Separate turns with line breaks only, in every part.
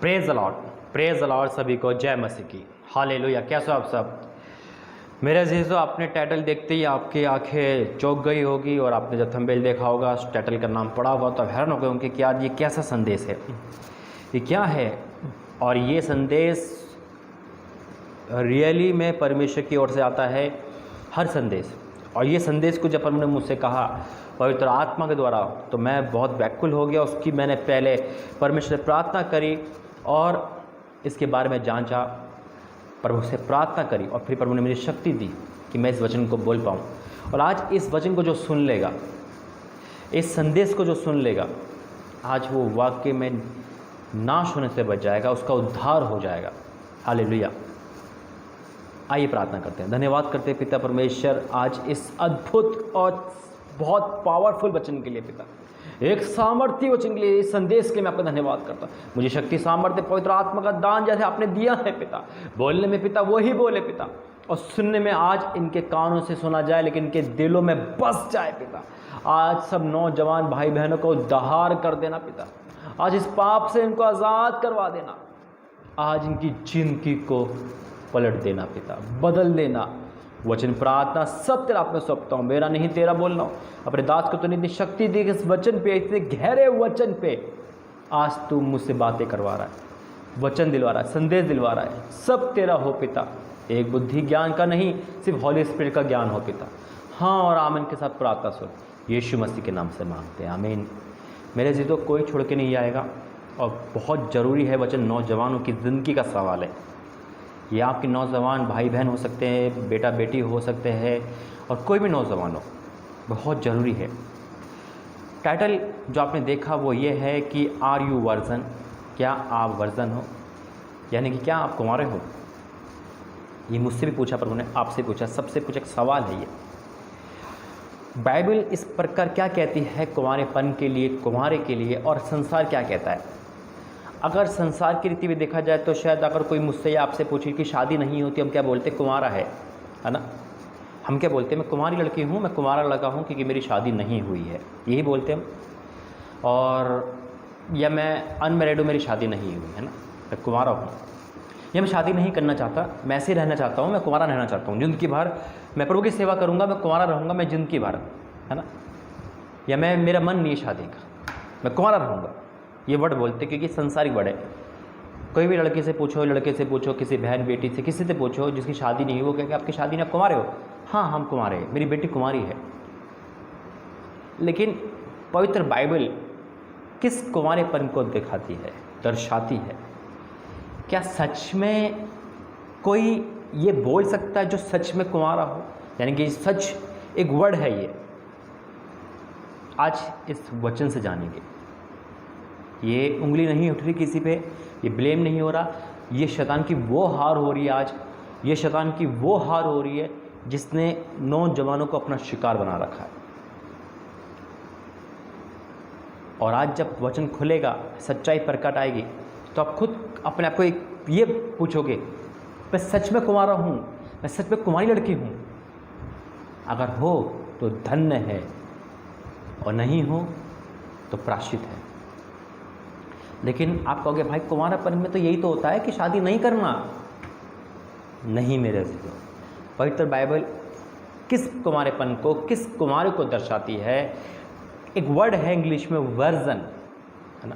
Praise the Lord सभी को जय मसीह की। हालेलुया। कैसे हो आप सब? मेरे अजीज़ों, आपने टाइटल देखते ही आपकी आंखें चौंक गई होगी और आपने जब थंबनेल देखा होगा, उस टाइटल का नाम पढ़ा होगा तो हैरान हो गए होंगे कि यार ये कैसा संदेश है, ये क्या है। और ये संदेश रियली में परमेश्वर की ओर से आता है, हर संदेश। और ये संदेश को जब उन्होंने मुझसे कहा पवित्र आत्मा के द्वारा, तो मैं बहुत व्याकुल हो गया। उसकी मैंने पहले परमेश्वर से प्रार्थना करी और इसके बारे में जांचा, प्रभु से प्रार्थना करी और फिर प्रभु ने मुझे शक्ति दी कि मैं इस वचन को बोल पाऊँ। और आज इस वचन को जो सुन लेगा, इस संदेश को जो सुन लेगा, आज वो वाकई में नाश होने से बच जाएगा, उसका उद्धार हो जाएगा। हालेलुया। आइए प्रार्थना करते हैं। धन्यवाद करते हैं पिता परमेश्वर आज इस अद्भुत और बहुत पावरफुल वचन के लिए, पिता एक सामर्थ्य वचन के लिए, इस संदेश के लिए मैं आपका धन्यवाद करता हूँ। मुझे शक्ति, सामर्थ्य, पवित्र आत्मा का दान जैसे आपने दिया है पिता, बोलने में पिता वही बोले पिता, और सुनने में आज इनके कानों से सुना जाए लेकिन इनके दिलों में बस जाए पिता। आज सब नौजवान भाई बहनों को उद्धार कर देना पिता, आज इस पाप से इनको आज़ाद करवा देना, आज इनकी जिंदगी को पलट देना पिता, बदल देना। वचन प्रार्थना सब तेरा आप में सौंपता हूँ, मेरा नहीं तेरा बोलना हो। अपने दास को तो इतनी शक्ति दी कि इस वचन पे, इतने गहरे वचन पे आज तू मुझसे बातें करवा रहा है, वचन दिलवा रहा है, संदेश दिलवा रहा है। सब तेरा हो पिता, एक बुद्धि ज्ञान का नहीं, सिर्फ हॉली स्पिरिट का ज्ञान हो पिता। हाँ और आमीन के साथ प्रार्थना सुन, यीशु मसीह के नाम से मांगते हैं, आमीन। मेरे जी तो कोई छोड़ के नहीं आएगा और बहुत ज़रूरी है वचन। नौजवानों की ज़िंदगी का सवाल है। ये आपके नौजवान भाई बहन हो सकते हैं, बेटा बेटी हो सकते हैं, और कोई भी नौजवान हो, बहुत ज़रूरी है। टाइटल जो आपने देखा वो ये है कि आर यू वर्जन, क्या आप वर्जन हो, यानी कि क्या आप कुंवारे हो। ये मुझसे भी पूछा, प्रभु ने आपसे पूछा, सबसे पूछा, एक सवाल है ये। बाइबल इस प्रकार क्या कहती है कुंवारेपन के लिए, कुंवारे के लिए, और संसार क्या कहता है। अगर संसार की रीति में देखा जाए तो शायद अगर कोई मुझसे या आपसे पूछे कि शादी नहीं होती, हम क्या बोलते, कुंवारा है ना। हम क्या बोलते हैं, मैं कुंवारी लड़की हूँ, मैं कुंवारा लड़का हूँ क्योंकि मेरी शादी नहीं हुई है, यही बोलते हम। और या मैं अनमैरिड हूँ, मेरी शादी नहीं हुई है ना, मैं कुंवारा हूँ, या मैं शादी नहीं करना चाहता, मैं ऐसे रहना चाहता हूँ, मैं कुंवारा रहना चाहता हूँ जिंदगी भर, मैं प्रभु की सेवा करूँगा, मैं कुंवारा रहूँगा, मैं जिंदगी भर, है ना। या मेरा मन नहीं है शादी का, मैं कुंवारा रहूँगा, ये वर्ड बोलते क्योंकि संसारिक वर्ड है। कोई भी लड़के से पूछो, लड़के से पूछो, किसी बहन बेटी से, किसी से पूछो जिसकी शादी नहीं हुई, वो कहेगा आपकी शादी नहीं, आप कुंवारे हो। हाँ हम कुंवारे हैं, मेरी बेटी कुंवारी है। लेकिन पवित्र बाइबल किस कुंवारेपन को दिखाती है, दर्शाती है। क्या सच में कोई ये बोल सकता है जो सच में कुंवारा हो, यानी कि सच एक वर्ड है ये। आज इस वचन से जानेंगे। ये उंगली नहीं उठ रही किसी पे, ये ब्लेम नहीं हो रहा, ये शैतान की वो हार हो रही है आज, ये शैतान की वो हार हो रही है जिसने नौजवानों को अपना शिकार बना रखा है। और आज जब वचन खुलेगा, सच्चाई प्रकट आएगी, तो आप खुद अपने आप को ये पूछोगे, मैं सच में कुंवारा हूँ, मैं सच में कुंवारी लड़की हूँ। अगर हो तो धन्य है, और नहीं हो तो प्रायश्चित है। लेकिन आप कहोगे भाई कुंवारापन में तो यही तो होता है कि शादी नहीं करना। नहीं मेरे अजीजों, पवित्र बाइबल किस कुंवारेपन को, किस कुंवारे को दर्शाती है। एक वर्ड है इंग्लिश में वर्जन, है ना,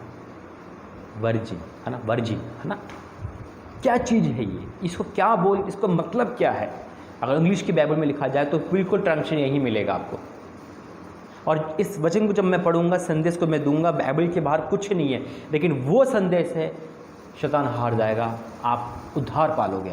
वर्जिन, है ना, वर्जिन, है ना। क्या चीज़ है ये, इसको क्या बोल, इसको मतलब क्या है। अगर इंग्लिश की बाइबल में लिखा जाए तो बिल्कुल ट्रांसलेशन यही मिलेगा आपको। और इस वचन को जब मैं पढ़ूंगा, संदेश को मैं दूंगा, बाइबल के बाहर कुछ नहीं है, लेकिन वो संदेश है, शैतान हार जाएगा, आप उद्धार पालोगे।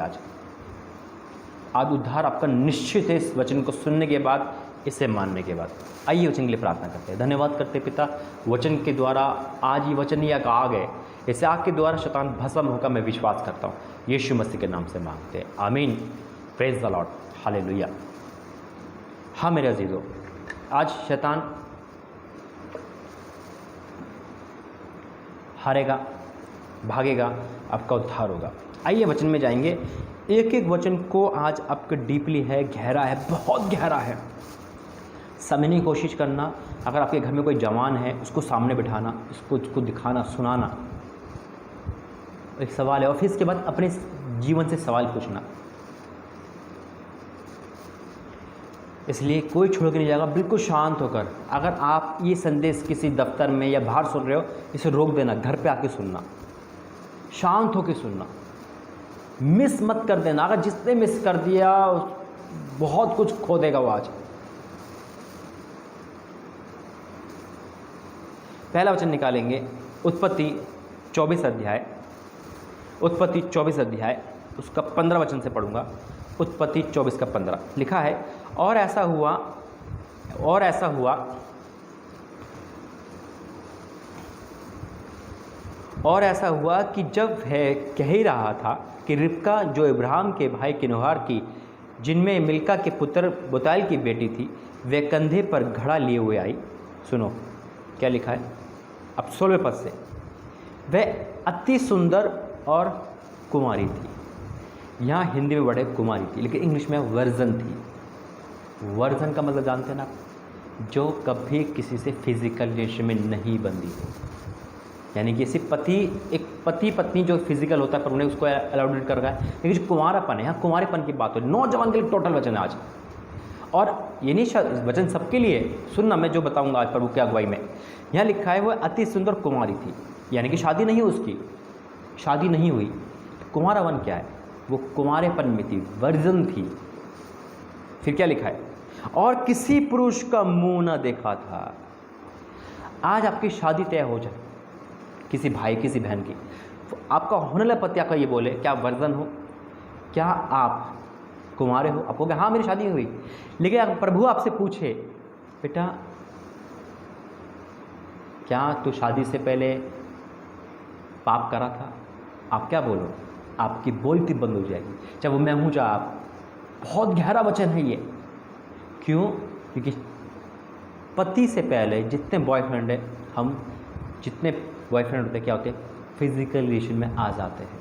आज उद्धार आपका निश्चित है इस वचन को सुनने के बाद, इसे मानने के बाद। आइए वचन के लिए प्रार्थना करते हैं। धन्यवाद करते हैं पिता, वचन के द्वारा आज ये वचन ही एक आग है, इस आग के द्वारा शैतान भस्म होगा, मैं विश्वास करता हूँ। यीशु मसीह के नाम से मांगते हैं, आमीन। Praise the Lord, hallelujah. हाँ मेरे अजीजों, आज शैतान हारेगा, भागेगा, आपका उद्धार होगा। आइए वचन में जाएंगे। एक एक वचन को आज आपके डीपली है, गहरा है, बहुत गहरा है। समझने की कोशिश करना। अगर आपके घर में कोई जवान है उसको सामने बिठाना, उसको दिखाना, सुनाना, एक सवाल है। और फिर इसके बाद अपने जीवन से सवाल पूछना। इसलिए कोई छोड़ के नहीं जाएगा, बिल्कुल शांत होकर। अगर आप ये संदेश किसी दफ्तर में या बाहर सुन रहे हो, इसे रोक देना, घर पे आके सुनना, शांत होकर सुनना, मिस मत कर देना। अगर जिसने मिस कर दिया बहुत कुछ खो देगा वो आज। पहला वचन निकालेंगे उत्पत्ति 24 अध्याय, उत्पत्ति 24 अध्याय उसका 15 वचन से पढ़ूंगा। उत्पत्ति 24 का 15 लिखा है, और ऐसा हुआ कि जब वह कह ही रहा था कि रिबका जो इब्राहिम के भाई किनोहार की, जिनमें मिल्का के पुत्र बुताइल की बेटी थी, वे कंधे पर घड़ा लिए हुए आई। सुनो क्या लिखा है अब 16वें पद से, वह अति सुंदर और कुमारी थी। यहाँ हिंदी में बड़े कुमारी थी, लेकिन इंग्लिश में वर्जन थी। वर्जन का मतलब जानते हैं ना, जो कभी किसी से फिजिकल रिलेशन में नहीं बंधी हो। यानी कि सिर्फ एक पति पत्नी जो फिजिकल होता है पर उन्हें उसको अलाउड कर रहा है, लेकिन जो कुमारापन है, यहाँ कुमारेपन की बात हो। नौजवान के लिए टोटल वचन है आज। और ये नहीं वचन सबके लिए, सुनना मैं जो बताऊंगा आज प्रभु की अगुवाई में। यहाँ लिखा है वह अति सुंदर कुमारी थी, यानी कि शादी नहीं हुई, उसकी शादी नहीं हुई। कुमारावन क्या है, वो कुमारेपन में थी, वर्जन थी। फिर क्या लिखा है, और किसी पुरुष का मुंह न देखा था। आज आपकी शादी तय हो जाए, किसी भाई किसी बहन की, तो आपका होने वाला पति आपका ये बोले क्या आप वर्जन हो, क्या आप कुमारे हो, आप कहोगे हाँ मेरी शादी हुई। लेकिन अगर प्रभु आपसे पूछे बेटा क्या तू शादी से पहले पाप करा था, आप क्या बोलो, आपकी बोलती बंद हो जाएगी, चाहे वो मैं हूँ चाहे आप। बहुत गहरा वचन है ये। क्यों? क्योंकि पति से पहले जितने बॉयफ्रेंड है, हम जितने बॉयफ्रेंड होते क्या होते हैं, फिजिकल रिलेशन में आ जाते हैं।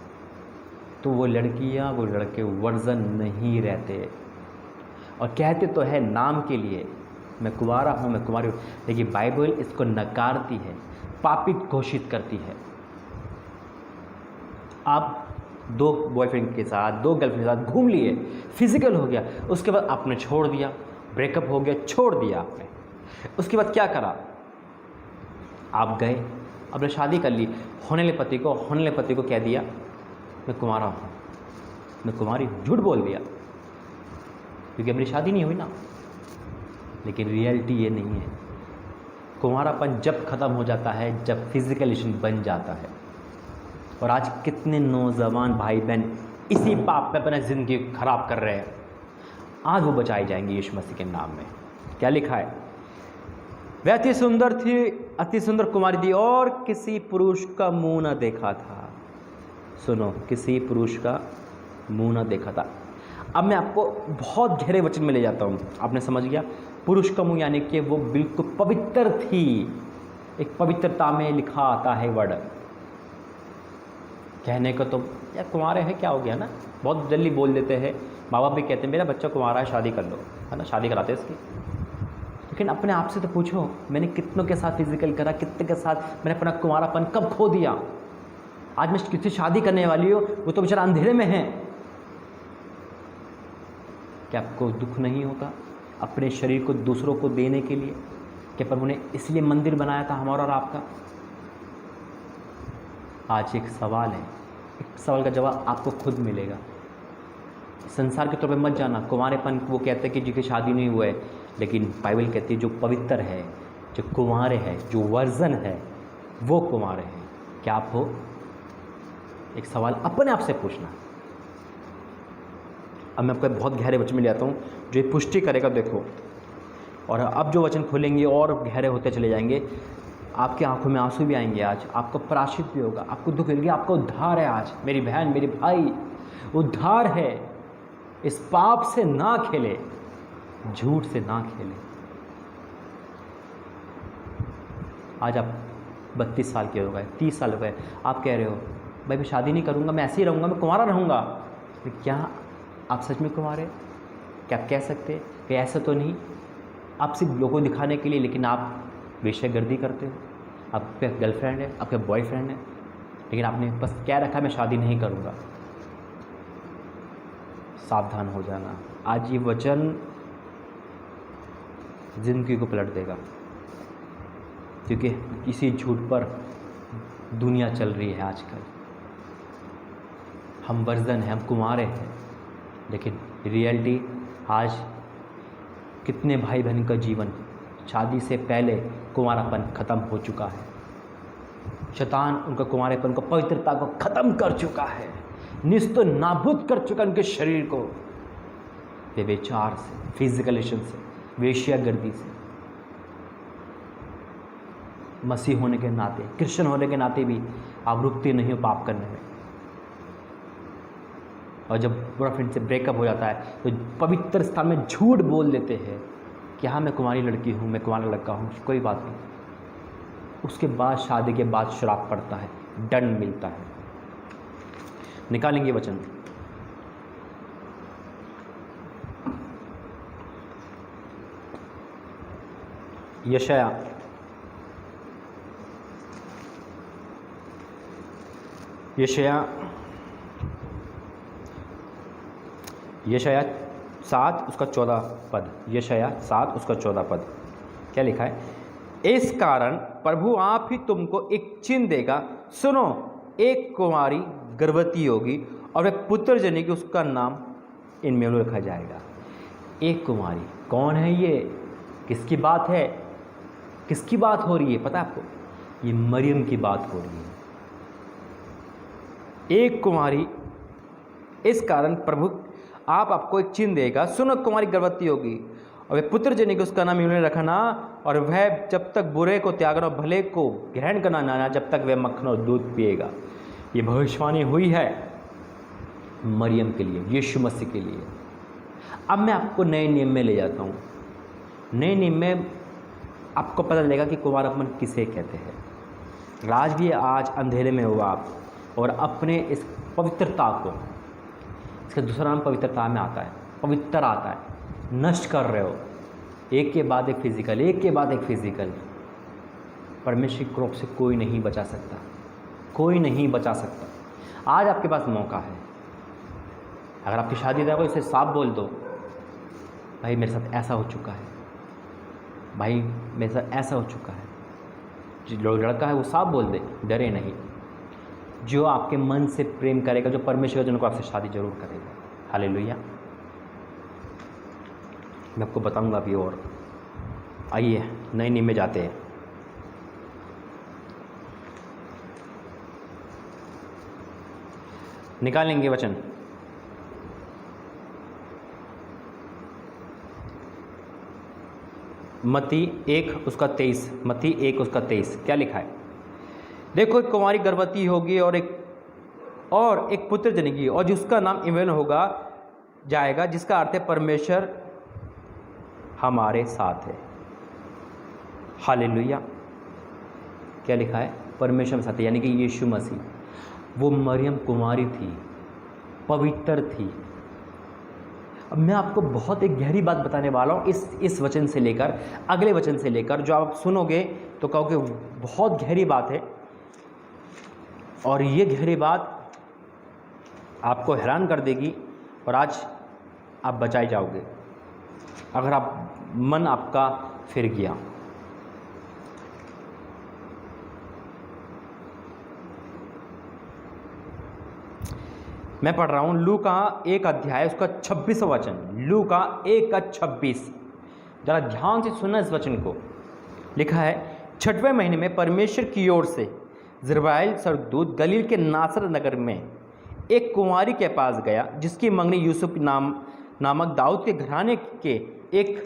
तो वो लड़कियाँ वो लड़के वर्जन नहीं रहते। और कहते तो है नाम के लिए मैं कुंवारा हूँ, मैं कुंवारी हूँ, लेकिन बाइबल इसको नकारती है, पापित घोषित करती है। आप 2 बॉयफ्रेंड के साथ 2 गर्लफ्रेंड के साथ घूम लिए, फिजिकल हो गया, उसके बाद आपने छोड़ दिया, ब्रेकअप हो गया, छोड़ दिया आपने। उसके बाद क्या करा, आप गए अपने शादी कर ली, होने वाले पति को कह दिया मैं कुंवारा हूँ, मैं कुमारी हूँ, झूठ बोल दिया क्योंकि अपनी शादी नहीं हुई ना। लेकिन रियलिटी ये नहीं है। कुंवारापन जब ख़त्म हो जाता है जब फिजिकल रिलेशन बन जाता है। और आज कितने नौजवान भाई बहन इसी पाप में अपना ज़िंदगी खराब कर रहे हैं। आज वो बचाए जाएंगे यीशु मसीह के नाम में। क्या लिखा है, वह अति सुंदर थी, अति सुंदर कुमारी थी, और किसी पुरुष का मुंह न देखा था। सुनो, किसी पुरुष का मुंह न देखा था। अब मैं आपको बहुत गहरे वचन में ले जाता हूँ। आपने समझ गया, पुरुष का मुंह यानी कि वो बिल्कुल पवित्र थी। एक पवित्रता में लिखा आता है वर्ड। कहने को तो यार कुंवारे हैं क्या हो गया ना, बहुत जल्दी बोल देते हैं। माँ बाप भी कहते हैं मेरा बच्चा कुंवारा है, शादी कर लो, है ना, शादी कराते हैं इसकी। लेकिन अपने आप से तो पूछो, मैंने कितनों के साथ फिजिकल करा, कितने के साथ मैंने अपना कुंवारापन कब खो दिया। आज मैं किससे शादी करने वाली हूँ, वो तो बेचारा अंधेरे में है। क्या आपको दुख नहीं होता अपने शरीर को दूसरों को देने के लिए? क्या प्रभु ने इसलिए मंदिर बनाया था हमारा और आपका? आज एक सवाल है, एक सवाल का जवाब आपको खुद मिलेगा। संसार के तौर पे मत जाना। कुंवारेपन वो कहते हैं कि जिनकी शादी नहीं हुआ है, लेकिन बाइबल कहती है जो पवित्र है, जो कुंवारे है, जो वर्जन है, वो कुंवारे हैं। क्या आप हो? एक सवाल अपने आप से पूछना। अब मैं आपको बहुत गहरे वचन में ले आता हूँ जो ये पुष्टि करेगा। देखो, और अब जो वचन खोलेंगे और गहरे होते चले जाएंगे। आपकी आंखों में आंसू भी आएंगे आज, आपको प्रायश्चित भी होगा, आपको दुख मिलेगा, आपका उद्धार है आज। मेरी बहन, मेरे भाई, उद्धार है। इस पाप से ना खेले, झूठ से ना खेले। आज आप 32 साल के हो गए, 30 साल हो गए, आप कह रहे हो भाई मैं शादी नहीं करूँगा, मैं ऐसे ही रहूँगा, मैं कुंवारा रहूँगा। तो क्या आप सच में कुंवारे? क्या आप कह सकते कि ऐसा तो नहीं? आप सिर्फ लोगों को दिखाने के लिए, लेकिन आप वेश्यागर्दी करते हो। आपके गर्लफ्रेंड है, आपके बॉयफ्रेंड है, लेकिन आपने बस क्या रखा, मैं शादी नहीं करूँगा। सावधान हो जाना, आज ये वचन ज़िंदगी को पलट देगा, क्योंकि इसी झूठ पर दुनिया चल रही है आजकल। हम वर्जन हैं, हम कुंवारे हैं, लेकिन रियलिटी आज कितने भाई बहन का जीवन शादी से पहले कुंवारापन ख़त्म हो चुका है। शैतान उनका कुंवारेपन को, पवित्रता को ख़त्म कर चुका है, निस्तो नाबूद कर चुका उनके शरीर को, व्यभिचार से, फिजिकल रिलेशन से, वेश्यागर्दी से। मसीह होने के नाते, क्रिश्चियन होने के नाते भी आप रुकते नहीं हो पाप करने में। और जब बॉयफ्रेंड से ब्रेकअप हो जाता है तो पवित्र स्थान में झूठ बोल देते हैं कि हाँ मैं कुंवारी लड़की हूँ, मैं कुंवारा लड़का हूँ, कोई बात नहीं। उसके बाद शादी के बाद श्राप पड़ता है, दंड मिलता है। निकालेंगे वचन, यशाया यशाया 7 उसका 14 पद, यशाया 7 उसका 14 पद क्या लिखा है? इस कारण प्रभु आप ही तुमको एक चिन्ह देगा, सुनो एक कुंवारी गर्भवती होगी और एक पुत्र जनेगी, उसका नाम इनमें रखा जाएगा। एक कुंवारी कौन है? ये किसकी बात है? किसकी बात हो रही है पता है आपको? ये मरियम की बात हो रही है। एक कुंवारी, इस कारण प्रभु आप आपको एक चिन्ह देगा, सुनो कुंवारी गर्भवती होगी और वह पुत्र जनेगी, उसका नाम इन्होंने रखना, और वह जब तक बुरे को त्यागना और भले को ग्रहण करना ना, जब तक वह मक्खन और दूध पिएगा। ये भविष्यवाणी हुई है मरियम के लिए, यीशु मसीह के लिए। अब मैं आपको नए नियम में ले जाता हूँ। नए नियम में आपको पता चलेगा कि कुंवारापन किसे कहते हैं। आज अंधेरे में हो आप और अपने इस पवित्रता को, इसका दूसरा नाम पवित्रता में आता है, पवित्र आता है, नष्ट कर रहे हो। एक के बाद एक फिजिकल, एक के बाद एक फिजिकल। परमेश्वर की कृपा से कोई नहीं बचा सकता, कोई नहीं बचा सकता। आज आपके पास मौका है। अगर आपकी शादी ना हो इसे साफ बोल दो, भाई मेरे साथ ऐसा हो चुका है, भाई मेरे साथ ऐसा हो चुका है। जो लड़का है वो साफ बोल दे, डरे नहीं। जो आपके मन से प्रेम करेगा, जो परमेश्वर का, जिनको आपसे शादी जरूर करेगा। हालेलुया। मैं आपको बताऊंगा अभी और। आइए नए नियम में जाते हैं। निकालेंगे वचन, मत्ती 1 उसका 23, मत्ती 1 उसका 23 क्या लिखा है? देखो एक कुंवारी गर्भवती होगी और एक पुत्र जनेगी और जिसका नाम इम्मानुएल होगा जाएगा, जिसका अर्थ है परमेश्वर हमारे साथ है। हालेलुया। क्या लिखा है? परमेश्वर साथ है, यानी कि यीशु मसीह। वो मरियम कुंवारी थी, पवित्र थी। अब मैं आपको बहुत एक गहरी बात बताने वाला हूँ इस वचन से लेकर अगले वचन से लेकर, जो आप सुनोगे तो कहोगे बहुत गहरी बात है। और ये गहरी बात आपको हैरान कर देगी और आज आप बचाए जाओगे अगर मन आपका फिर गया। मैं पढ़ रहा हूँ लूका 1 अध्याय उसका 26वां वचन, लूका 1 का 26। जरा ध्यान से सुनना इस वचन को। लिखा है, 6वें महीने में परमेश्वर की ओर से ज़रुब्बाबेल सरदूत गलील के नासरत नगर में एक कुंवारी के पास गया, जिसकी मंगनी यूसुफ नामक दाऊद के घराने के एक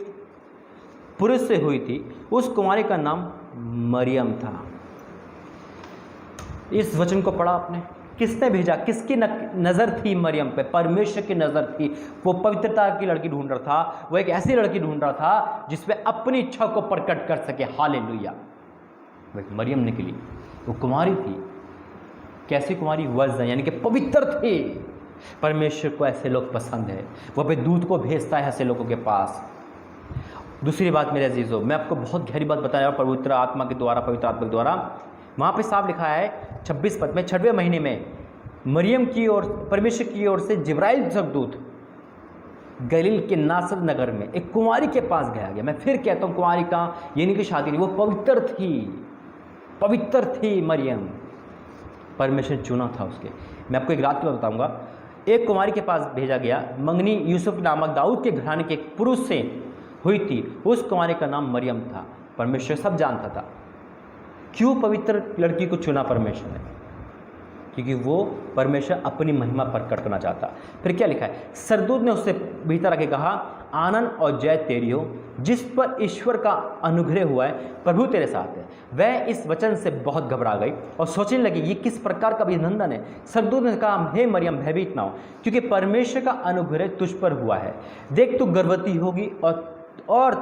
पुरुष से हुई थी। उस कुंवारी का नाम मरियम था। इस वचन को पढ़ा आपने? किसने भेजा? किसकी नज़र थी मरियम पे? परमेश्वर की नज़र थी। वो पवित्रता की लड़की ढूंढ रहा था, वो एक ऐसी लड़की ढूंढ रहा था जिसमें अपनी इच्छा को प्रकट कर सके। हालेलुया। वो मरियम निकली, वो कुंवारी थी। कैसी कुंवारी? वर्जिन, यानी कि पवित्र थे। परमेश्वर को ऐसे लोग पसंद है, वो अपने दूत को भेजता है ऐसे लोगों के पास। दूसरी बात मेरे अजीज़ों, मैं आपको बहुत गहरी बात बताया पवित्र आत्मा के द्वारा। वहाँ पे साफ लिखा है 26 पद में, 6वें महीने में मरियम की ओर, परमेश्वर की ओर से जिब्राइल स्वर्गदूत गलील के नासर नगर में एक कुंवारी के पास गया। मैं फिर कहता हूँ, कुंवारी का ये नहीं कि शादी नहीं, वो पवित्र थी मरियम, परमेश्वर चुना था उसके। मैं आपको एक रात की बात बताऊंगा। एक कुंवारी के पास भेजा गया, मंगनी यूसुफ नामक दाऊद के घराने के एक पुरुष से हुई थी। उस कुंवारी का नाम मरियम था। परमेश्वर सब जानता था। क्यों पवित्र लड़की को चुना परमेश्वर ने? क्योंकि वो परमेश्वर अपनी महिमा प्रकट करना चाहता। फिर क्या लिखा है, सरदूत ने उससे भीतर आके कहा, आनंद और जय तेरी हो, जिस पर ईश्वर का अनुग्रह हुआ है, प्रभु तेरे साथ है। वह इस वचन से बहुत घबरा गई और सोचने लगी, ये किस प्रकार का अभिनंदन है। सरदूत ने कहा, हे मरियम, भयभीत ना हो, क्योंकि परमेश्वर का अनुग्रह तुझ पर हुआ है। देख, तू गर्भवती होगी और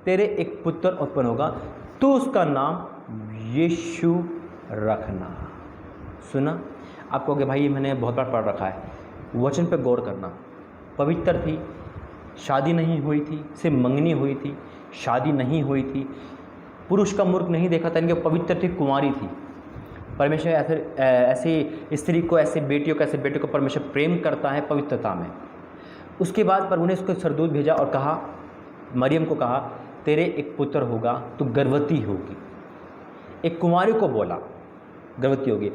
तेरे एक पुत्र उत्पन्न होगा, तू उसका नाम यीशु रखना। सुना? आप कहोगे भाई मैंने बहुत बार पढ़ रखा है। वचन पे गौर करना। पवित्र थी, शादी नहीं हुई थी, सिर्फ मंगनी हुई थी, शादी नहीं हुई थी, पुरुष का मुर्ख नहीं देखा था, इनके पवित्र थी, कुंवारी थी। परमेश्वर ऐसी स्त्री को, ऐसे बेटियों को, ऐसे बेटे को परमेश्वर प्रेम करता है पवित्रता में। उसके बाद प्रभु ने उसको सरदूत भेजा और कहा, मरियम को कहा, तेरे एक पुत्र होगा, तू गर्भवती होगी। एक कुंवारी को बोला गर्भवती होगी।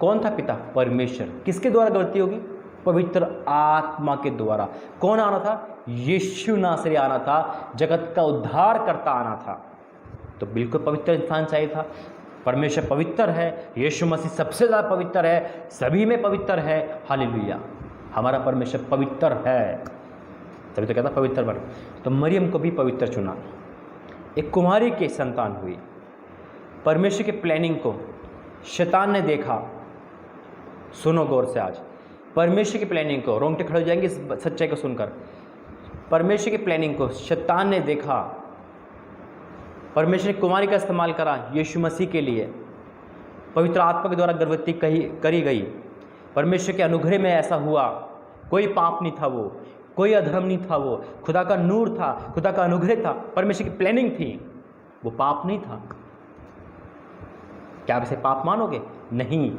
कौन था पिता? परमेश्वर। किसके द्वारा गर्भवती होगी? पवित्र आत्मा के द्वारा। कौन आना था? यीशु नासरी आना था, जगत का उद्धार करता आना था। तो बिल्कुल पवित्र इंसान चाहिए था। परमेश्वर पवित्र है, यीशु मसीह सबसे ज़्यादा पवित्र है, सभी में पवित्र है। हालेलुया, हमारा परमेश्वर पवित्र है, तभी तो कहता पवित्र बन। तो मरियम को भी पवित्र चुना। एक कुमारी के संतान हुई। परमेश्वर के प्लानिंग को शैतान ने देखा। सुनो गौर से, आज परमेश्वर की प्लानिंग को, रोंगटे खड़े हो जाएंगे इस सच्चाई को सुनकर। परमेश्वर की प्लानिंग को शैतान ने देखा। परमेश्वर ने कुमारी का इस्तेमाल करा यीशु मसीह के लिए। पवित्र आत्मा के द्वारा गर्भवती करी गई। परमेश्वर के अनुग्रह में ऐसा हुआ। कोई पाप नहीं था, वो कोई अधर्म नहीं था, वो खुदा का नूर था, खुदा का अनुग्रह था, परमेश्वर की प्लानिंग थी, वो पाप नहीं था। क्या आप इसे पाप मानोगे? नहीं,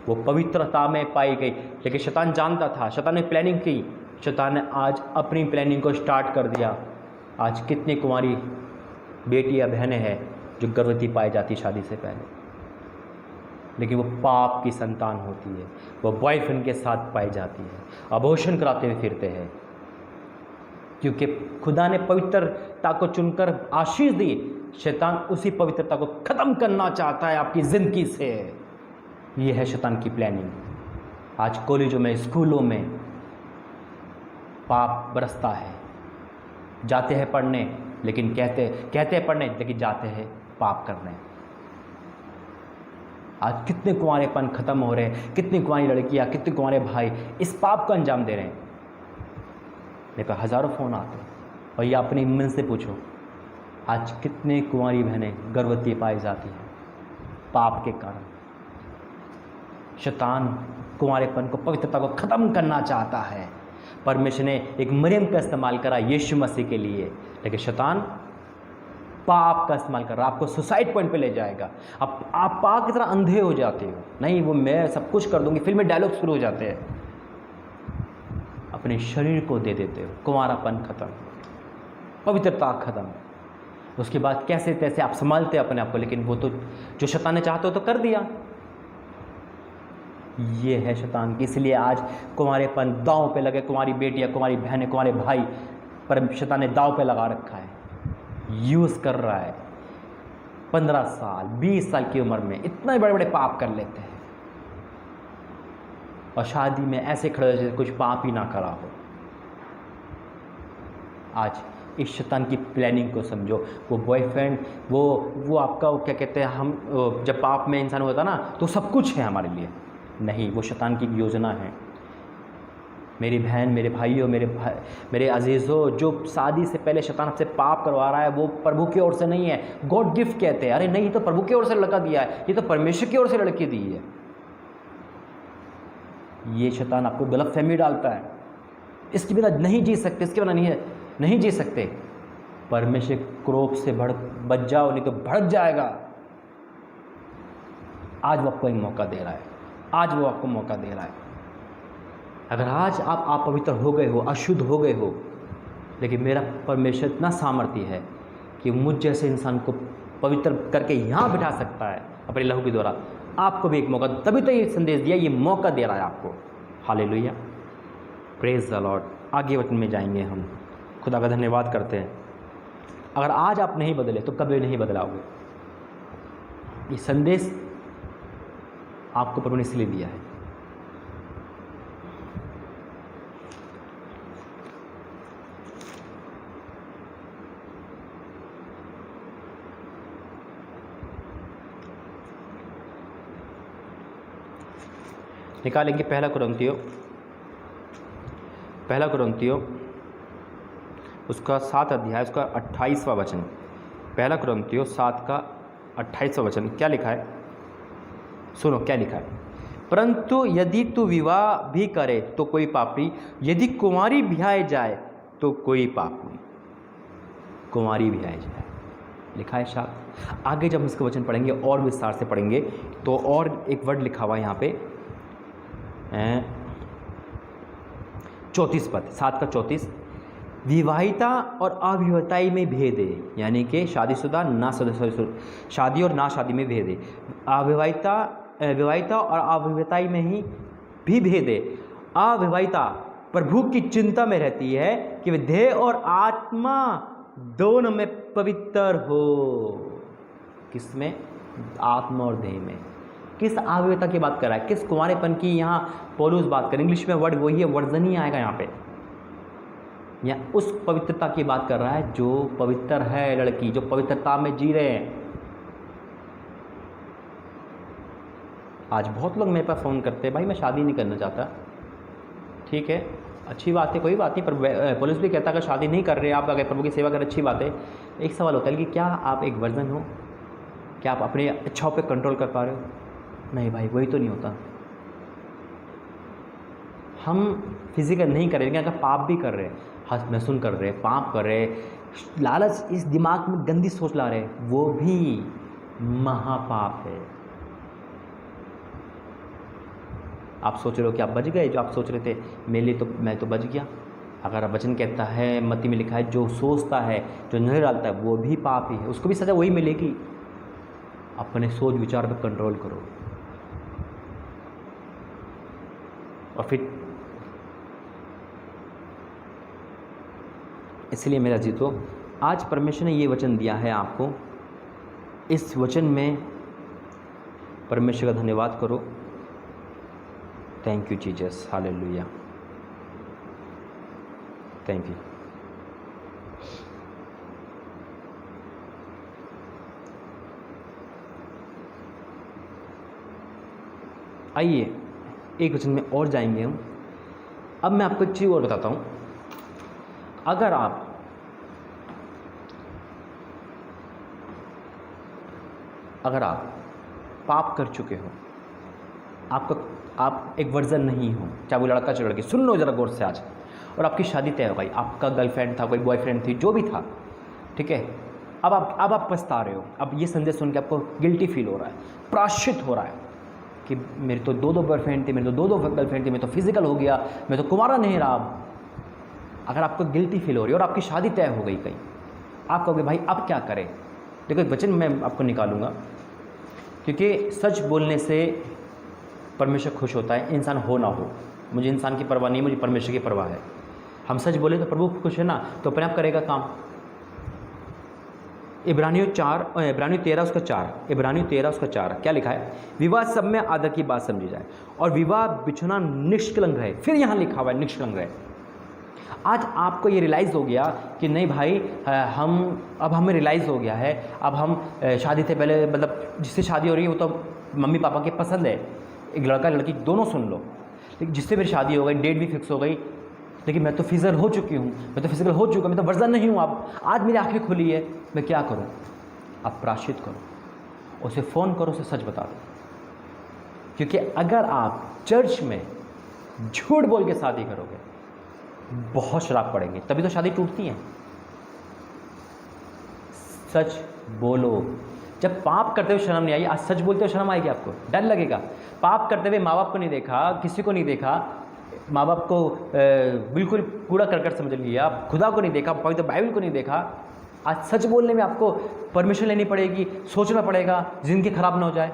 वो पवित्रता में पाई गई। लेकिन शैतान जानता था, शैतान ने प्लानिंग की, शैतान ने आज अपनी प्लानिंग को स्टार्ट कर दिया। आज कितनी कुमारी बेटी या बहनें हैं जो गर्भवती पाई जाती शादी से पहले, लेकिन वो पाप की संतान होती है, वो बॉयफ्रेंड के साथ पाई जाती है, अबॉर्शन कराते हुए फिरते हैं। क्योंकि खुदा ने पवित्रता को चुनकर आशीष दी, शैतान उसी पवित्रता को ख़त्म करना चाहता है आपकी ज़िंदगी से। ये है शैतान की प्लानिंग। आज कॉलेजों में, स्कूलों में पाप बरसता है। जाते हैं पढ़ने, लेकिन कहते हैं पढ़ने, लेकिन जाते हैं पाप करने। आज कितने कुंवारेपन ख़त्म हो रहे हैं, कितनी कुंवारी लड़कियाँ, कितने कुंवारे भाई इस पाप को अंजाम दे रहे हैं। मेरे पास हज़ारों फ़ोन आते हैं, और ये अपनी मन से पूछो, आज कितने कुंवारी बहनें गर्भवती पाई जाती हैं पाप के कारण। शैतान कुंवारेपन को, पवित्रता को ख़त्म करना चाहता है। परमेश्वर ने एक मरियम का इस्तेमाल करा यीशु मसीह के लिए, लेकिन शैतान पाप का इस्तेमाल कर रहा, आपको सुसाइड पॉइंट पे ले जाएगा। आप पाप की तरह अंधे हो जाते हो। नहीं, वो मैं सब कुछ कर दूंगी, फिल्म में डायलॉग शुरू हो जाते हैं। अपने शरीर को दे देते हो, कुंवारापन खत्म, पवित्रता खत्म। उसके बाद कैसे तैसे आप संभालते अपने आप को, लेकिन वो तो जो शैतान ने चाहते हो तो कर दिया। ये है शैतान की। इसलिए आज कुंवारेपन दांव पे लगे, कुंवारी बेटियां, कुंवारी बहनें, कुंवारे भाई, पर शैतान ने दांव पे लगा रखा है, यूज़ कर रहा है। 15 साल 20 साल की उम्र में इतने बड़े बड़े पाप कर लेते हैं, और शादी में ऐसे खड़े जैसे कुछ पाप ही ना करा हो। आज इस शैतान की प्लानिंग को समझो। वो बॉयफ्रेंड, वो आपका क्या कहते हैं, हम जब पाप में इंसान होता ना तो सब कुछ है हमारे लिए। नहीं, वो शैतान की योजना है। मेरी बहन, मेरे भाइयों, मेरे अजीज़ों, जो शादी से पहले शैतान आपसे पाप करवा रहा है, वो प्रभु की ओर से नहीं है। गॉड गिफ्ट कहते हैं। अरे नहीं, ये तो प्रभु की ओर से लड़का दिया है, ये तो परमेश्वर की ओर से लड़की दी है। ये शैतान आपको गलतफहमी डालता है, इसके बिना नहीं जी सकते, इसके बिना नहीं जी सकते। परमेश्वर क्रोध से बच जाओ, नहीं तो भड़क जाएगा। आज वो आपको एक मौका दे रहा है, आज वो आपको मौका दे रहा है। अगर आज आप पवित्र हो गए हो, अशुद्ध हो गए हो, लेकिन मेरा परमेश्वर इतना सामर्थ्य है कि मुझ जैसे इंसान को पवित्र करके यहाँ बिठा सकता है अपने लहू के द्वारा। आपको भी एक मौका, तभी तो ये संदेश दिया, ये मौका दे रहा है आपको। Hallelujah, praise the Lord. आगे वचन में जाएंगे हम, खुदा का धन्यवाद करते हैं। अगर आज आप नहीं बदले तो कभी नहीं बदलाओगे। ये संदेश आपको प्रभु ने इसलिए दिया है। निकालेंगे पहला कुरिन्थियों उसका 7 अध्याय उसका 28वां वचन। पहला कुरिन्थियों 7 का 28वां वचन क्या लिखा है? सुनो क्या लिखा है। परंतु यदि तू विवाह भी करे तो कोई पाप नहीं, यदि कुंवारी ब्याह जाए तो कोई पाप नहीं। कुंवारी ब्याह जाए लिखा है साथ। आगे जब हम इसका वचन पढ़ेंगे और विस्तार से पढ़ेंगे तो और एक वर्ड लिखा हुआ है यहाँ पे 34 पद 7 का 34। विवाहिता और अविवाहिताई में भेद है, यानी कि शादीशुदा ना शादी और ना शादी में भेद है। विवाहिता और अविवाहिताई में ही भी भेद है। अविवाहिता प्रभु की चिंता में रहती है कि वे देह और आत्मा दोनों में पवित्र हो। किसमें? आत्मा और देह में। किस अविवाहिता की बात कर रहा है? किस कुंवारेपन की यहाँ पौलुस बात कर? इंग्लिश में वर्ड वही है, वर्जन ही आएगा यहाँ पे। या उस पवित्रता की बात कर रहा है जो पवित्र है लड़की, जो पवित्रता में जी रहे हैं। आज बहुत लोग मेरे पास फ़ोन करते हैं, भाई मैं शादी नहीं करना चाहता। ठीक है, अच्छी बात है, कोई बात नहीं, पर पुलिस भी कहता है अगर शादी नहीं कर रहे आप, अगर प्रभु की सेवा कर, अच्छी बात है। एक सवाल होता है कि क्या आप एक वर्जन हो? क्या आप अपने इच्छाओं पे कंट्रोल कर पा रहे हो? नहीं भाई, वही तो नहीं होता। हम फिजिकल नहीं करेंगे, अगर पाप भी कर रहे हैं, हंस महसून कर रहे हैं, पाप कर रहे हैं, लालच इस दिमाग में गंदी सोच ला रहे हैं, वो भी महापाप है। आप सोच रहे हो कि आप बच गए, जो आप सोच रहे थे मेरे लिए तो मैं तो बच गया। अगर वचन कहता है, मत्ती में लिखा है, जो सोचता है, जो नजर डालता है, वो भी पाप ही है, उसको भी सजा वही मिलेगी। अपने सोच विचार पर कंट्रोल करो। और फिर इसलिए मेरा जीतो, आज परमेश्वर ने ये वचन दिया है आपको। इस वचन में परमेश्वर का धन्यवाद करो। Thank you Jesus, hallelujah, thank you. आइए एक वचन में और जाएंगे हम। अब मैं आपको एक चीज़ और बताता हूँ। अगर आप पाप कर चुके हो, आप एक वर्जन नहीं हो, चाहे वो लड़का चाहे लड़की, सुन लो जरा गौर से आज, और आपकी शादी तय हो गई, आपका गर्लफ्रेंड था, कोई बॉयफ्रेंड थी, जो भी था, ठीक है। अब आप पछता रहे हो। अब ये संदेश सुन के आपको गिल्टी फील हो रहा है, प्रायश्चित हो रहा है कि मेरे तो दो बॉयफ्रेंड थे, मेरे तो दो गर्लफ्रेंड थी, मैं तो फिजिकल हो गया, मैं तो कुंवारा नहीं रहा। अब अगर आपको गिल्टी फील हो रही है और आपकी शादी तय हो गई कहीं, आप कहोगे भाई अब क्या करें? देखो एक वचन मैं आपको निकालूंगा, क्योंकि सच बोलने से परमेश्वर खुश होता है, इंसान हो ना हो। मुझे इंसान की परवाह नहीं, मुझे परमेश्वर की परवाह है। हम सच बोले तो प्रभु खुश है ना, तो अपने आप करेगा काम। इब्रानियों 13 उसका 4 क्या लिखा है? विवाह सब में आदर की बात समझी जाए और विवाह बिछुना निष्कलंक है। फिर यहाँ लिखा हुआ है निष्कलंक है। आज आपको ये रियलाइज़ हो गया कि नहीं भाई, अब हमें रियलाइज़ हो गया है, अब हम शादी से पहले, मतलब जिससे शादी हो रही है वो तो मम्मी पापा की पसंद है, एक लड़का लड़की दोनों सुन लो, लेकिन जिससे मेरी शादी हो गई, डेट भी फिक्स हो गई, लेकिन मैं तो फिजिकल हो चुकी हूँ, मैं तो वर्जन नहीं हूँ। अब आज मेरी आँखें खुली है, मैं क्या करूँ? आप प्रायश्चित करो, उसे फ़ोन करो, उसे सच बता दो। क्योंकि अगर आप चर्च में झूठ बोल के शादी करोगे, बहुत शराब पड़ेंगे, तभी तो शादी टूटती है। सच बोलो। जब पाप करते हुए शर्म नहीं आई, आज सच बोलते हुए शर्म आएगी आपको, डर लगेगा। पाप करते हुए माँ बाप को नहीं देखा, किसी को नहीं देखा, माँ बाप को बिल्कुल कूड़ा करकट समझ लिया, खुदा को नहीं देखा, पवित्र बाइबल को नहीं देखा। आज सच बोलने में आपको परमिशन लेनी पड़ेगी, सोचना पड़ेगा, ज़िंदगी खराब ना हो जाए।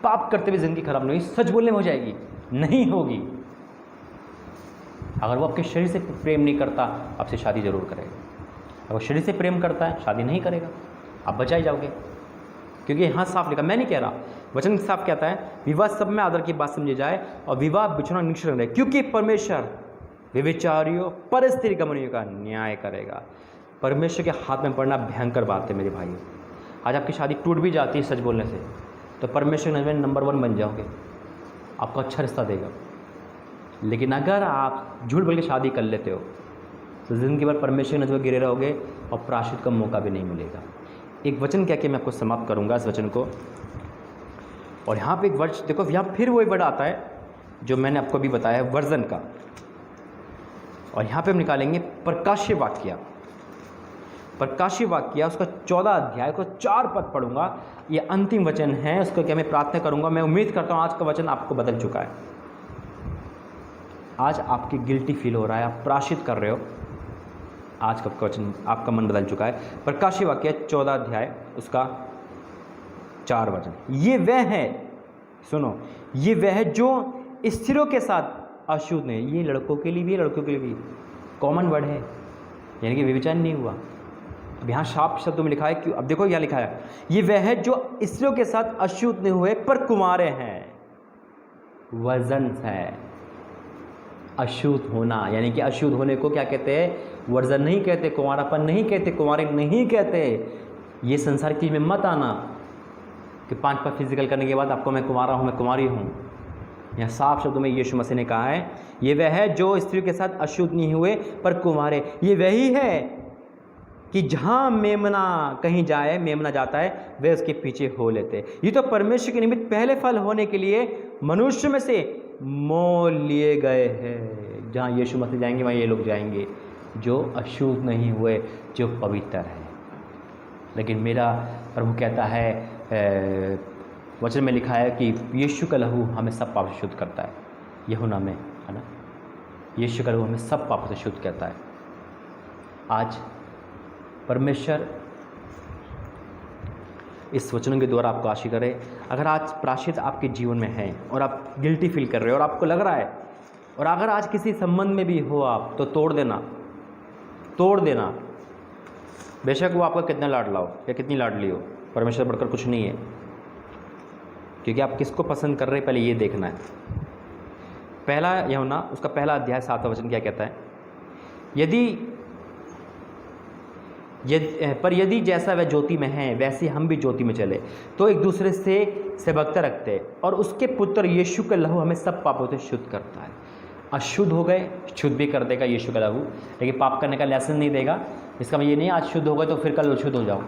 पाप करते हुए ज़िंदगी खराब नहीं हुई, सच बोलने में हो जाएगी, नहीं होगी। अगर वो आपके शरीर से प्रेम नहीं करता, आपसे शादी जरूर करेगा। अगर वो शरीर से प्रेम करता है, शादी नहीं करेगा, आप बचाए जाओगे। क्योंकि यहाँ साफ लिखा, मैं नहीं कह रहा, वचन साफ कहता है, विवाह सब में आदर की बात समझी जाए और विवाह बिछुड़ना निश्चय रहे, क्योंकि परमेश्वर व्यभिचारियों पर स्त्री गमनियों का न्याय करेगा। परमेश्वर के हाथ में पड़ना भयंकर बात है मेरे भाई। आज आपकी शादी टूट भी जाती है सच बोलने से, तो परमेश्वर नजर में नंबर 1 बन जाओगे, आपको अच्छा रिश्ता देगा। लेकिन अगर आप झूठ बोल के शादी कर लेते हो तो ज़िंदगी भर परमेश्वर की नजर में गिरे रहोगे और प्रायश्चित का मौका भी नहीं मिलेगा। एक वचन क्या कि मैं आपको समाप्त करूंगा इस वचन को। और यहाँ पे एक वर्ष देखो, यहाँ फिर वही वर्ड आता है जो मैंने आपको अभी बताया है वर्जन का। और यहाँ पे हम निकालेंगे प्रकाश्य वाक्य। प्रकाश्य वाक्य उसका 14 अध्याय को 4 पद पढ़ूंगा। ये अंतिम वचन है, उसको क्या मैं प्रार्थना करूंगा। मैं उम्मीद करता हूँ आज का वचन आपको बदल चुका है। आज आपकी गिल्टी फील हो रहा है, आप प्रायश्चित कर रहे हो, आज का वचन आपका मन बदल चुका है। प्रकाश्य वाक्य 14 अध्याय उसका 4 वचन। ये वह है, सुनो, ये वह है जो स्त्रियों के साथ अशुद्ध नहीं। ये लड़कों के लिए भी, लड़कों के लिए भी कॉमन वर्ड है, यानी कि व्यभिचार नहीं हुआ। अब यहाँ साफ शब्दों में लिखा है, क्यों? अब देखो यहाँ लिखा है, ये वह है जो स्त्रियों के साथ अशुद्ध नहीं हुए पर कुंवारे हैं। वर्जन है अशुद्ध होना, यानी कि अशुद्ध होने को क्या कहते हैं? वर्जन नहीं कहते, कुंवारापन नहीं कहते, कुंवारे नहीं कहते। ये संसार की में मत आना कि 5 फिजिकल करने के बाद आपको मैं कुंवारा हूँ, मैं कुंवारी हूँ। यहाँ साफ शब्दों में यीशु मसीह ने कहा है, ये वह है जो स्त्रियों के साथ अशुद्ध नहीं हुए पर कुंवारे। ये वही है कि जहाँ मेमना कहीं जाए, मेमना जाता है, वे उसके पीछे हो लेते। ये तो परमेश्वर के निमित्त पहले फल होने के लिए मनुष्य में से मोल लिए गए हैं। जहाँ यीशु मसीह जाएंगे वहाँ ये लोग जाएंगे जो अशुद्ध नहीं हुए, जो पवित्र है। लेकिन मेरा प्रभु कहता है, वचन में लिखा है कि यीशु का लहू हमें सब पाप से शुद्ध करता है। यूहन्ना में है ना, यीशु का लहू हमें सब पाप से शुद्ध करता है। आज परमेश्वर इस वचनों के द्वारा आपको आशीष करे। अगर आज प्रायश्चित आपके जीवन में है और आप गिल्टी फील कर रहे हो और आपको लग रहा है, और अगर आज किसी संबंध में भी हो आप, तो तोड़ देना, तोड़ देना। बेशक वो आपका कितना लाडला हो या कितनी लाडली हो, परमेश्वर बढ़कर कुछ नहीं है। क्योंकि आप किसको पसंद कर रहे हैं पहले ये देखना है। पहला यूहन्ना उसका पहला अध्याय 7वां वचन क्या कहता है? यदि जैसा वह ज्योति में है वैसे हम भी ज्योति में चले तो एक दूसरे से भक्ति रखते हैं, और उसके पुत्र यीशु का लहू हमें सब पापों से शुद्ध करता है। अशुद्ध हो गए, शुद्ध भी कर देगा यीशु का लहू, लेकिन पाप करने का लेसन नहीं देगा। इसका मतलब ये नहीं आज शुद्ध हो गए तो फिर कल शुद्ध हो जाओ।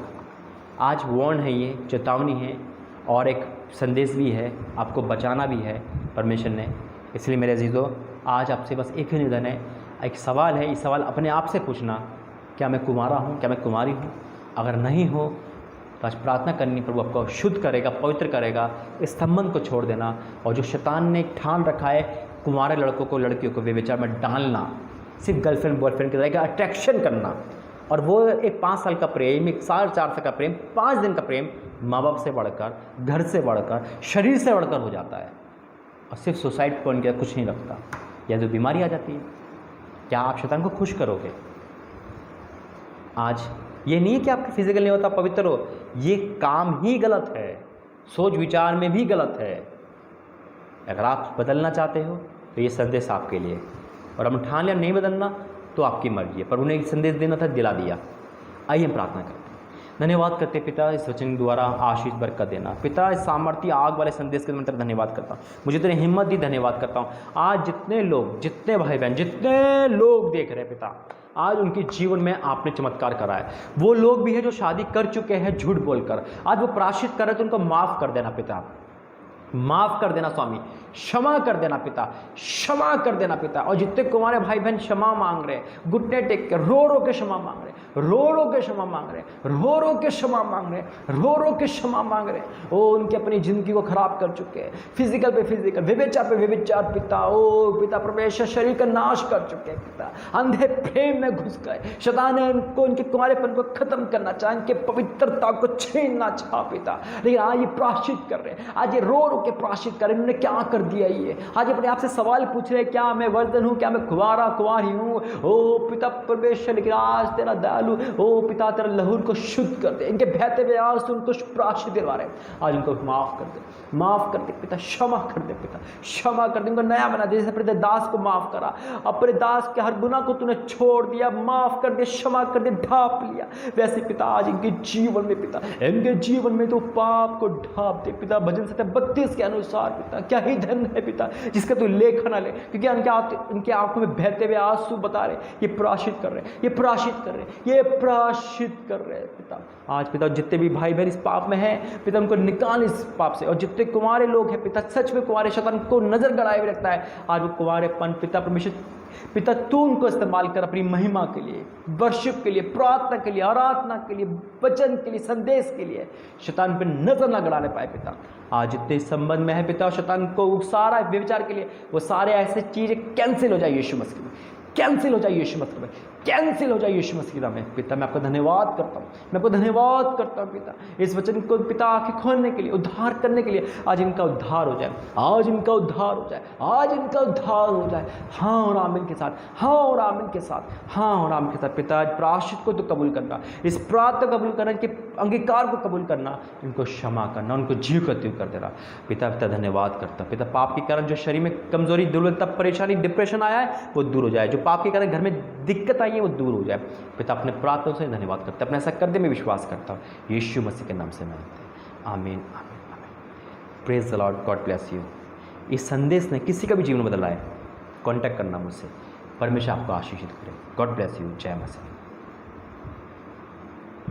आज वार्न है, ये चेतावनी है और एक संदेश भी है, आपको बचाना भी है परमेश्वर ने। इसलिए मेरे अजीज़ों, आज आपसे बस एक ही निवेदन है, एक सवाल है। इस सवाल अपने आप से पूछना, क्या मैं कुंवारा हूँ, क्या मैं कुंवारी हूँ? अगर नहीं हो तो आज प्रार्थना करनी, प्रभु आपको शुद्ध करेगा, पवित्र करेगा। इस संबंध को छोड़ देना, और जो शैतान ने ठान रखा है कुंवारे लड़कों को, लड़कियों को व्यभिचार में डालना, सिर्फ गर्लफ्रेंड बॉयफ्रेंड की तरह का अट्रैक्शन करना, और वो एक 5 साल का प्रेम, 1 साल 4 साल का प्रेम, 5 दिन का प्रेम माँ बाप से बढ़कर, घर से बढ़कर, शरीर से बढ़कर हो जाता है, और सिर्फ सुसाइड पॉइंट का कुछ नहीं रखता, या जो बीमारी आ जाती है। क्या आप शैतान को खुश करोगे? आज ये नहीं है कि आपका फिजिकल नहीं होता, पवित्र हो, ये काम ही गलत है, सोच विचार में भी गलत है। अगर आप बदलना चाहते हो तो ये संदेश आपके लिए, और हम ठान लिया नहीं बदलना तो आपकी मर्जी है, पर उन्हें एक संदेश देना था, दिला दिया। आइए हम प्रार्थना करते हैं। धन्यवाद करते पिता, इस वचन द्वारा आशीष बरकत देना। पिता, इस सामर्थ्य आग वाले संदेश के लिए मैं तेरा धन्यवाद करता हूँ, मुझे तेरी हिम्मत दी, धन्यवाद करता हूँ। आज जितने लोग, जितने भाई बहन, जितने लोग देख रहे हैं पिता, आज उनके जीवन में आपने चमत्कार करा है। वो लोग भी हैं जो शादी कर चुके हैं झूठ बोलकर, आज वो प्रायश्चित कर रहे हैं, तो उनको माफ़ कर देना पिता, माफ़ कर देना स्वामी। क्षमा कर देना पिता, क्षमा कर देना पिता। और जितने कुमारे भाई बहन क्षमा मांग रहे हैं, घुटने टेक के रो रो के क्षमा मांग रहे, रो रो के क्षमा मांग रहे, रो रो के क्षमा मांग रहे, रो रो के क्षमा मांग रहे, ओ उनकी अपनी जिंदगी को खराब कर चुके हैं, फिजिकल पे फिजिकल, व्यभिचार पे व्यभिचार पिता, ओ पिता परमेश्वर शरीर का नाश कर चुके हैं पिता, अंधे प्रेम में घुस गए, शैतान ने उनको उनके कुमारेपन को खत्म करना चाहा, इनके पवित्रता को छीनना चाहा पिता। लेकिन आज ये प्रायश्चित कर रहे हैं, आज ये रो रो के प्रायश्चित कर रहे हैं, इन्होंने क्या कर दिया ये, आज अपने आप से सवाल पूछ रहे हैं, क्या मैं वर्धन हूँ, क्या मैं कुंवारी हूँ, ओ पिता परमेश्वर। लेकिन आज तेरा दयालु ओ पिता तेरा लहू को शुद्ध कर दे, इनके बहते हुए आंसू उनको प्रायश्चित दिलवा रहे, आज उनको माफ कर दे, माफ कर दे पिता, क्षमा कर दे पिता, क्षमा कर दे, उनको नया बना दे। जैसे अपने दास को माफ करा, अपने दास के हर गुनाह को तूने छोड़ दिया, माफ कर दे, क्षमा कर दे, ढांप लिया, वैसे पिता आज इनके जीवन में पिता, इनके जीवन में तो पाप को ढांप दे पिता। भजन 32 के अनुसार पिता, क्या ही धन है पिता जिसका तू लेखा ना ले, क्योंकि उनके आंखों में बहते हुए आंसू बता रहे, ये प्रायश्चित कर रहे, ये प्रायश्चित कर रहे, ये प्रायश्चित कर रहे हैं पिता। आज पिता जितने भी भाई बहन इस पाप में हैं पिता, उनको निकाल इस पाप से। और जितने कुंवारे लोग हैं पिता, सच में कुंवारे शैतान को नजर गड़ाए हुए रखता है, आज वो कुंवारेपन पिता परमेश्वर पिता तू उनको इस्तेमाल कर अपनी महिमा के लिए, वर्शिप के लिए, प्रार्थना के लिए, आराधना के लिए, वचन के लिए, संदेश के लिए, शैतान पे नजर ना गड़ाने पाए पिता। आज जितने संबंध में है पिता, शैतान को सारा व्यभिचार के लिए वो सारे ऐसे चीजें कैंसिल हो जाए यीशु मसीह में, कैंसिल हो जाए यीशु मसीह में, कैंसिल हो जाए यीशु मसीह नाम में पिता। मैं आपका धन्यवाद करता हूँ, मैं आपको धन्यवाद करता हूँ पिता, इस वचन को पिता आंखें खोलने के लिए, उद्धार करने के लिए। आज इनका उद्धार हो जाए, आज इनका उद्धार हो जाए, आज इनका उद्धार हो जाए। हाँ और आमीन के साथ, हाँ और आमीन के साथ, हाँ और आमीन के साथ पिता। आज प्रायश्चित को तो कबूल करना, इस प्रार्थना को कबूल करना, इनके अंगीकार को कबूल करना, इनको क्षमा करना, उनको जीव गति कर देना पिता। पिता धन्यवाद करता पिता, पाप के कारण जो शरीर में कमजोरी, दुर्बलता, परेशानी, डिप्रेशन आया है वो दूर हो जाए, जो पाप के कारण घर में दिक्कत आई है वो दूर हो जाए पिता। अपने प्रार्थना से धन्यवाद करते, अपने ऐसा कर दे, मैं विश्वास करता हूँ यीशु मसीह के नाम से मांगते हैं, आमीन आमीन आमीन। Praise the Lord, God bless you. इस संदेश ने किसी का भी जीवन बदला है, कांटेक्ट करना मुझसे, परमेश्वर आपको आशीषित करे। गॉड ब्लेस यू, जय मसीह।